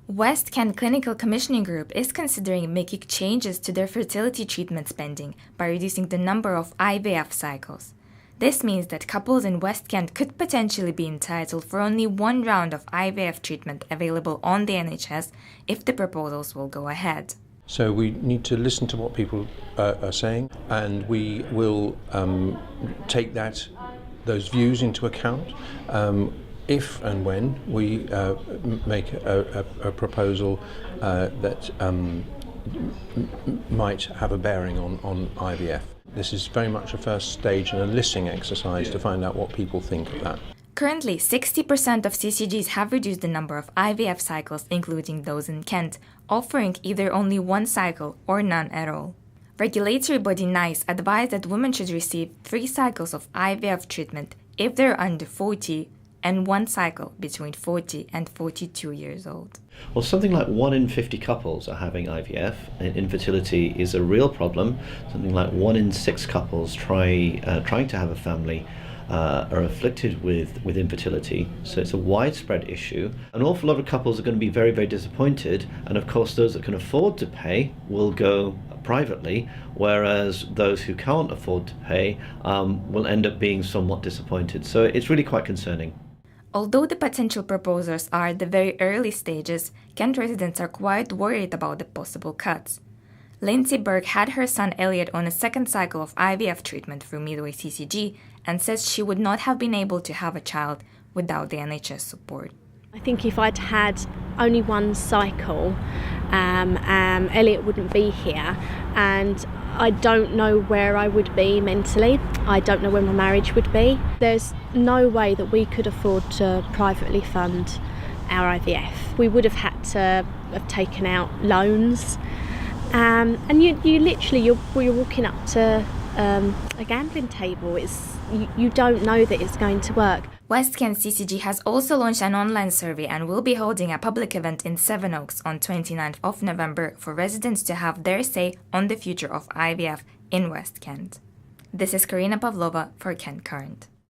West Kent Clinical Commissioning Group is considering making changes to their fertility treatment spending by reducing the number of IVF cycles. This means that couples in West Kent could potentially be entitled for only one round of IVF treatment available on the NHS if the proposals will go ahead. So we need to listen to what people are saying, and we will take those views into account if and when we make a proposal that might have a bearing on IVF. This is very much a first stage in a listening exercise to find out what people think of that. Currently, 60% of CCGs have reduced the number of IVF cycles, including those in Kent, offering either only one cycle or none at all. Regulatory body NICE advised that women should receive 3 cycles of IVF treatment if they're under 40 and 1 cycle between 40 and 42 years old. Well, something like 1 in 50 couples are having IVF, and infertility is a real problem. Something like 1 in 6 couples trying to have a family are afflicted with infertility, so it's a widespread issue. An awful lot of couples are going to be very, very disappointed, and of course those that can afford to pay will go privately, whereas those who can't afford to pay will end up being somewhat disappointed. So it's really quite concerning. Although the potential proposals are at the very early stages, Kent residents are quite worried about the possible cuts. Lindsay Burke had her son Elliot on a 2nd cycle of IVF treatment through Midway CCG and says she would not have been able to have a child without the NHS support. I think if I'd had only 1 cycle, Elliot wouldn't be here, and I don't know where I would be mentally. I don't know where my marriage would be. There's no way that we could afford to privately fund our IVF. We would have had to have taken out loans, and you're walking up to a gambling table. You don't know that it's going to work. West Kent CCG has also launched an online survey and will be holding a public event in Sevenoaks on 29th of November for residents to have their say on the future of IVF in West Kent. This is Karina Pavlova for Kent Current.